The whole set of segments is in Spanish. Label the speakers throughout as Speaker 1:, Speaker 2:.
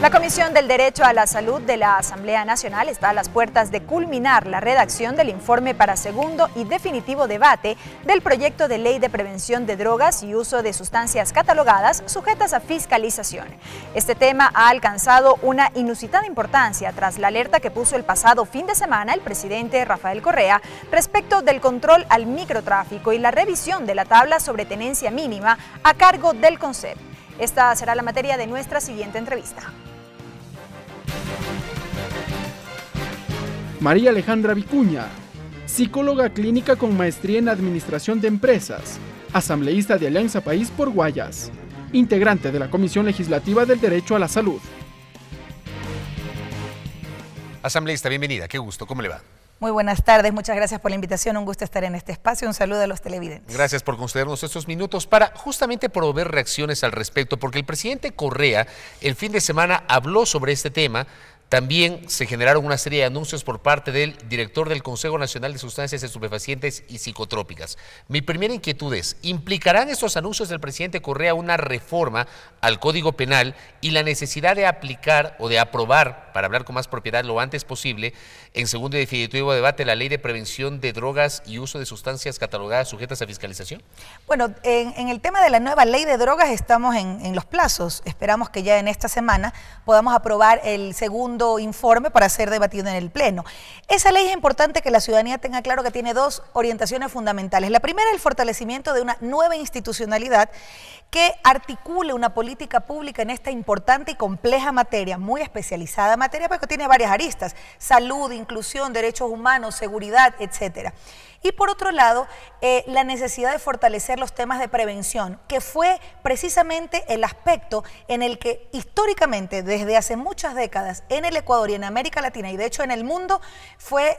Speaker 1: La Comisión del Derecho a la Salud de la Asamblea Nacional está a las puertas de culminar la redacción del informe para segundo y definitivo debate del proyecto de ley de prevención de drogas y uso de sustancias catalogadas sujetas a fiscalización. Este tema ha alcanzado una inusitada importancia tras la alerta que puso el pasado fin de semana el presidente Rafael Correa respecto del control al microtráfico y la revisión de la tabla sobre tenencia mínima a cargo del CONCEP. Esta será la materia de nuestra siguiente entrevista.
Speaker 2: María Alejandra Vicuña, psicóloga clínica con maestría en Administración de Empresas, asambleísta de Alianza País por Guayas, integrante de la Comisión Legislativa del Derecho a la Salud.
Speaker 3: Asambleísta, bienvenida, qué gusto, ¿cómo le va?
Speaker 4: Muy buenas tardes, muchas gracias por la invitación, un gusto estar en este espacio, un saludo a los televidentes.
Speaker 3: Gracias por concedernos estos minutos para justamente promover reacciones al respecto, porque el presidente Correa el fin de semana habló sobre este tema. También se generaron una serie de anuncios por parte del director del Consejo Nacional de Sustancias Estupefacientes y Psicotrópicas. Mi primera inquietud es, ¿implicarán estos anuncios del presidente Correa una reforma al Código Penal y la necesidad de aplicar o de aprobar, para hablar con más propiedad lo antes posible, en segundo y definitivo debate, la Ley de Prevención de Drogas y Uso de Sustancias catalogadas sujetas a fiscalización?
Speaker 4: Bueno, en el tema de la nueva Ley de Drogas estamos en los plazos. Esperamos que ya en esta semana podamos aprobar el segundo informe para ser debatido en el Pleno. Esa ley es importante que la ciudadanía tenga claro que tiene dos orientaciones fundamentales. La primera, el fortalecimiento de una nueva institucionalidad que articule una política pública en esta importante y compleja materia, muy especializada materia, porque tiene varias aristas: salud, inclusión, derechos humanos, seguridad, etcétera. Y por otro lado, la necesidad de fortalecer los temas de prevención, que fue precisamente el aspecto en el que históricamente, desde hace muchas décadas, en el Ecuador y en América Latina, y de hecho en el mundo, fue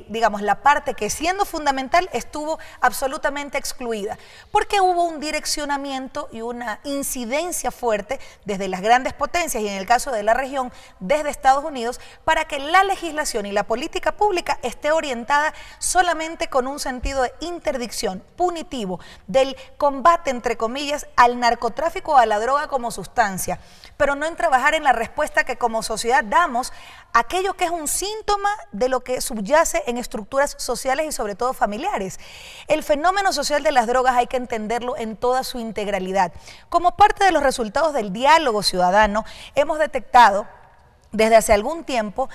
Speaker 4: digamos, la parte que, siendo fundamental, estuvo absolutamente excluida, porque hubo un direccionamiento y una incidencia fuerte desde las grandes potencias y, en el caso de la región, desde Estados Unidos, para que la legislación y la política pública esté orientada solamente con un sentido de interdicción punitivo del combate, entre comillas, al narcotráfico o a la droga como sustancia, pero no en trabajar en la respuesta que como sociedad damos a aquello que es un síntoma de lo que subyace en estructuras sociales y sobre todo familiares. El fenómeno social de las drogas hay que entenderlo en toda su integralidad. Como parte de los resultados del diálogo ciudadano, hemos detectado desde hace algún tiempo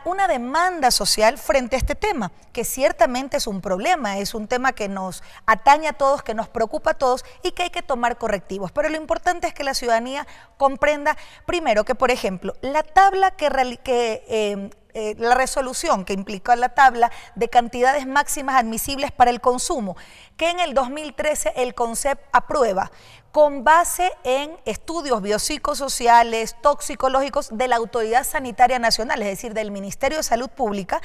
Speaker 4: una demanda social frente a este tema, que ciertamente es un problema, es un tema que nos atañe a todos, que nos preocupa a todos y que hay que tomar correctivos. Pero lo importante es que la ciudadanía comprenda, primero, que por ejemplo, la tabla la resolución que implicó la tabla de cantidades máximas admisibles para el consumo, que en el 2013 el CONCEP aprueba, con base en estudios biopsicosociales, toxicológicos de la Autoridad Sanitaria Nacional, es decir, del Ministerio de Salud Pública.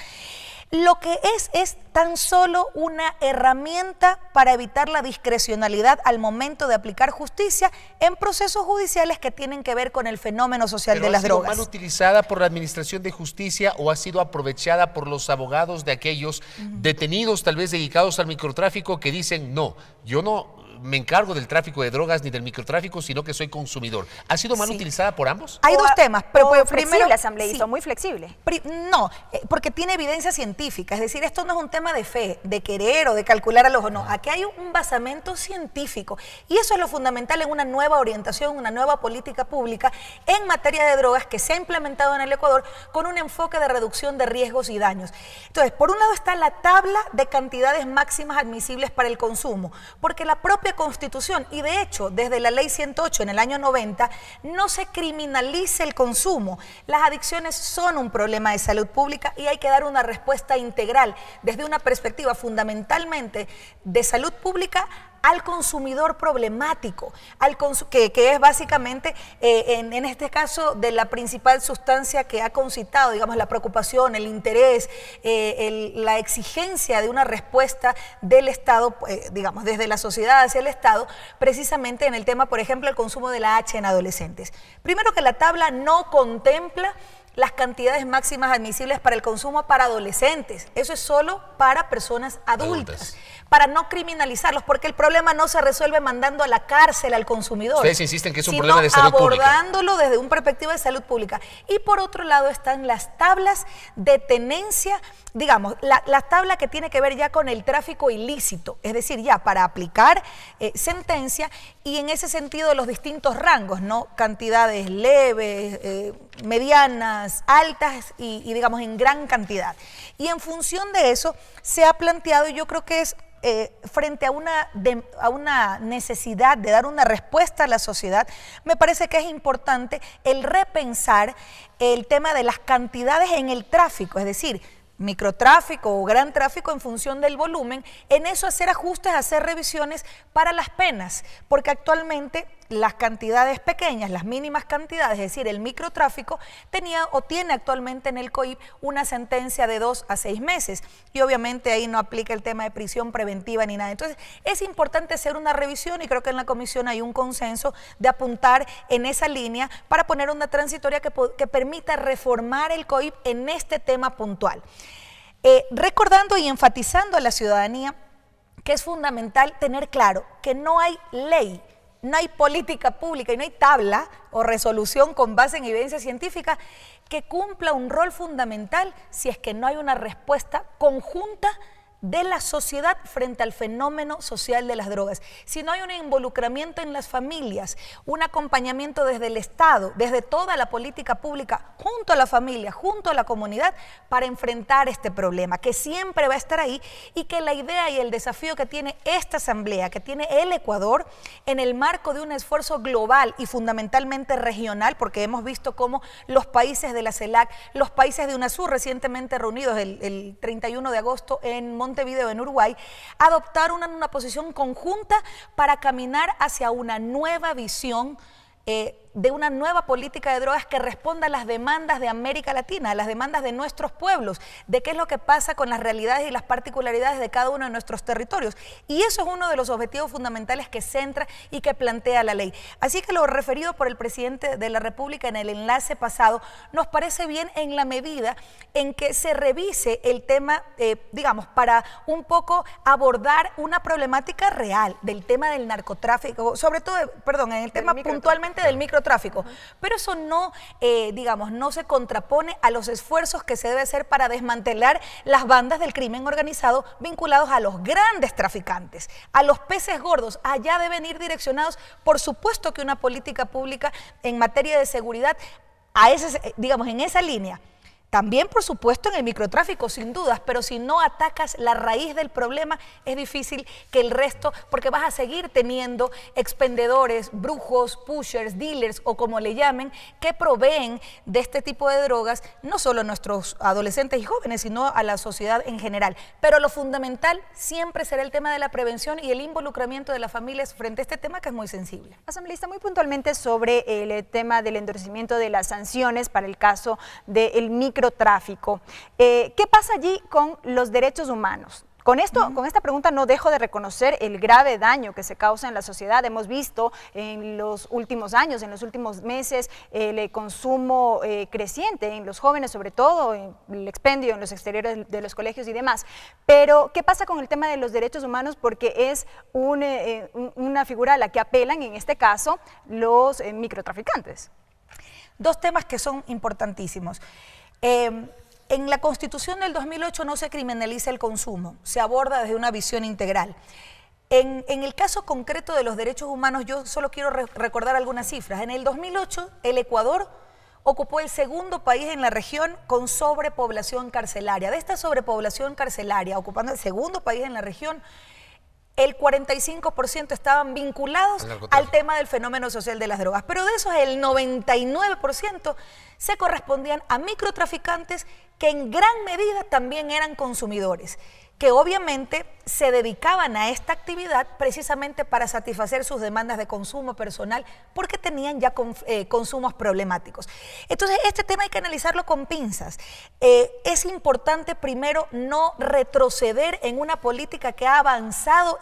Speaker 4: Lo que es tan solo una herramienta para evitar la discrecionalidad al momento de aplicar justicia en procesos judiciales que tienen que ver con el fenómeno social de las drogas.
Speaker 3: ¿Ha sido mal utilizada por la Administración de Justicia o ha sido aprovechada por los abogados de aquellos detenidos, tal vez dedicados al microtráfico, que dicen, no, yo no me encargo del tráfico de drogas ni del microtráfico, sino que soy consumidor? ¿Ha sido mal utilizada por ambos?
Speaker 4: Hay dos temas, pero primero,
Speaker 1: asambleísta, muy flexible.
Speaker 4: No, porque tiene evidencia científica, es decir, esto no es un tema de fe, de querer o de calcular al ojo, no, aquí hay un basamento científico y eso es lo fundamental en una nueva orientación, una nueva política pública en materia de drogas que se ha implementado en el Ecuador con un enfoque de reducción de riesgos y daños. Entonces, por un lado está la tabla de cantidades máximas admisibles para el consumo, porque la propia Constitución, y de hecho desde la Ley 108 en el año 90, no se criminaliza el consumo. Las adicciones son un problema de salud pública y hay que dar una respuesta integral desde una perspectiva fundamentalmente de salud pública al consumidor problemático, que es básicamente, en este caso, de la principal sustancia que ha concitado, digamos, la preocupación, el interés, la exigencia de una respuesta del Estado, digamos, desde la sociedad hacia el Estado, precisamente en el tema, por ejemplo, el consumo de la H en adolescentes. Primero, que la tabla no contempla las cantidades máximas admisibles para el consumo para adolescentes. Eso es solo para personas adultas. para no criminalizarlos, porque el problema no se resuelve mandando a la cárcel al consumidor.
Speaker 3: Ustedes insisten que es un problema de salud pública.
Speaker 4: Abordándolo desde una perspectiva de salud pública. Y por otro lado están las tablas de tenencia, digamos, la tabla que tiene que ver ya con el tráfico ilícito, es decir, ya para aplicar sentencia, y en ese sentido los distintos rangos, ¿no? Cantidades leves, medianas, altas y digamos en gran cantidad. Y en función de eso se ha planteado, y yo creo que es frente a una necesidad de dar una respuesta a la sociedad, me parece que es importante el repensar el tema de las cantidades en el tráfico, es decir, microtráfico o gran tráfico en función del volumen, en eso hacer ajustes, hacer revisiones para las penas, porque actualmente las cantidades pequeñas, las mínimas cantidades, es decir, el microtráfico tenía o tiene actualmente en el COIP una sentencia de 2 a 6 meses y obviamente ahí no aplica el tema de prisión preventiva ni nada. Entonces es importante hacer una revisión y creo que en la comisión hay un consenso de apuntar en esa línea para poner una transitoria que permita reformar el COIP en este tema puntual. Recordando y enfatizando a la ciudadanía que es fundamental tener claro que no hay ley, no hay política pública y no hay tabla o resolución con base en evidencia científica que cumpla un rol fundamental si es que no hay una respuesta conjunta de la sociedad frente al fenómeno social de las drogas. Si no hay un involucramiento en las familias, un acompañamiento desde el Estado, desde toda la política pública, junto a la familia, junto a la comunidad, para enfrentar este problema, que siempre va a estar ahí y que la idea y el desafío que tiene esta asamblea, que tiene el Ecuador, en el marco de un esfuerzo global y fundamentalmente regional, porque hemos visto cómo los países de la CELAC, los países de UNASUR recientemente reunidos el 31 de agosto en Montevideo, en Uruguay, adoptaron una posición conjunta para caminar hacia una nueva visión de una nueva política de drogas que responda a las demandas de América Latina, a las demandas de nuestros pueblos, de qué es lo que pasa con las realidades y las particularidades de cada uno de nuestros territorios. Y eso es uno de los objetivos fundamentales que centra y que plantea la ley. Así que lo referido por el presidente de la República en el enlace pasado nos parece bien en la medida en que se revise el tema, digamos, para un poco abordar una problemática real del tema del narcotráfico, sobre todo, perdón, en el tema puntualmente del microtráfico, pero eso no, digamos, no se contrapone a los esfuerzos que se debe hacer para desmantelar las bandas del crimen organizado vinculados a los grandes traficantes, a los peces gordos. Allá deben ir direccionados, por supuesto que una política pública en materia de seguridad, a ese, digamos, en esa línea. También, por supuesto, en el microtráfico, sin dudas, pero si no atacas la raíz del problema, es difícil que el resto, porque vas a seguir teniendo expendedores, brujos, pushers, dealers o como le llamen, que proveen de este tipo de drogas, no solo a nuestros adolescentes y jóvenes, sino a la sociedad en general. Pero lo fundamental siempre será el tema de la prevención y el involucramiento de las familias frente a este tema que es muy sensible.
Speaker 1: Asambleísta, muy puntualmente sobre el tema del endurecimiento de las sanciones para el caso del microtráfico. ¿Qué pasa allí con los derechos humanos? Con esta pregunta no dejo de reconocer el grave daño que se causa en la sociedad. Hemos visto en los últimos años, en los últimos meses, el consumo creciente en los jóvenes, sobre todo, el expendio en los exteriores de los colegios y demás. Pero, ¿qué pasa con el tema de los derechos humanos? Porque es una figura a la que apelan, en este caso, los microtraficantes.
Speaker 4: Dos temas que son importantísimos. En la Constitución del 2008 no se criminaliza el consumo, se aborda desde una visión integral. En el caso concreto de los derechos humanos, yo solo quiero recordar algunas cifras. En el 2008, el Ecuador ocupó el segundo país en la región con sobrepoblación carcelaria. De esta sobrepoblación carcelaria, ocupando el segundo país en la región, el 45% estaban vinculados al tema del fenómeno social de las drogas, pero de esos el 99% se correspondían a microtraficantes que en gran medida también eran consumidores, que obviamente se dedicaban a esta actividad precisamente para satisfacer sus demandas de consumo personal porque tenían ya consumos problemáticos. Entonces, este tema hay que analizarlo con pinzas. Es importante primero no retroceder en una política que ha avanzado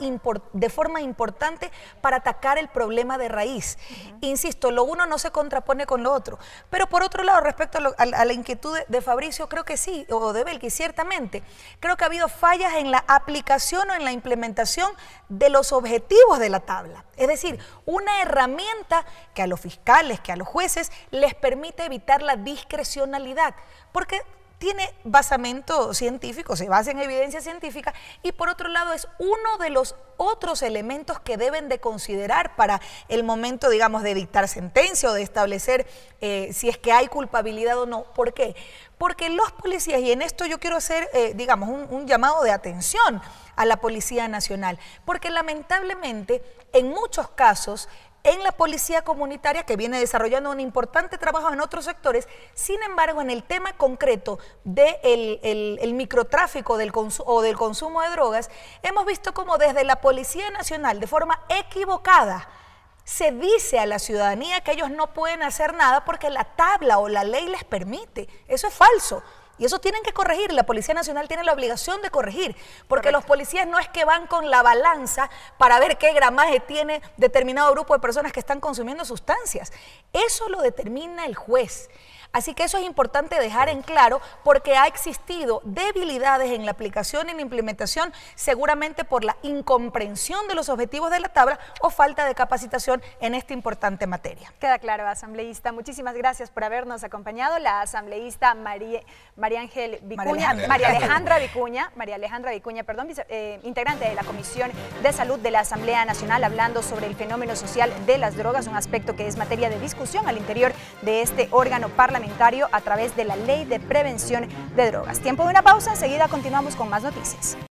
Speaker 4: de forma importante para atacar el problema de raíz. Insisto, lo uno no se contrapone con lo otro. Pero por otro lado, respecto a la inquietud de Fabricio, creo que sí, o de Belkis, ciertamente, creo que ha habido fallas fallas en la aplicación o en la implementación de los objetivos de la tabla. Es decir, una herramienta que a los fiscales, que a los jueces les permite evitar la discrecionalidad, porque tiene basamento científico, se basa en evidencia científica, y por otro lado es uno de los otros elementos que deben de considerar para el momento, digamos, de dictar sentencia o de establecer si es que hay culpabilidad o no. ¿Por qué? Porque los policías, y en esto yo quiero hacer, digamos, un llamado de atención a la Policía Nacional, porque lamentablemente en muchos casos en la policía comunitaria, que viene desarrollando un importante trabajo en otros sectores, sin embargo, en el tema concreto del microtráfico o del consumo de drogas, hemos visto como desde la Policía Nacional, de forma equivocada, se dice a la ciudadanía que ellos no pueden hacer nada porque la tabla o la ley les permite. Eso es falso. Y eso tienen que corregir, la Policía Nacional tiene la obligación de corregir, porque los policías no es que van con la balanza para ver qué gramaje tiene determinado grupo de personas que están consumiendo sustancias. Eso lo determina el juez. Así que eso es importante dejar en claro, porque ha existido debilidades en la aplicación y en la implementación, seguramente por la incomprensión de los objetivos de la tabla o falta de capacitación en esta importante materia.
Speaker 1: Queda claro, asambleísta. Muchísimas gracias por habernos acompañado. La asambleísta María Alejandra Vicuña, integrante de la Comisión de Salud de la Asamblea Nacional, hablando sobre el fenómeno social de las drogas, un aspecto que es materia de discusión al interior de este órgano parlamentario a través de la Ley de Prevención de Drogas. Tiempo de una pausa, enseguida continuamos con más noticias.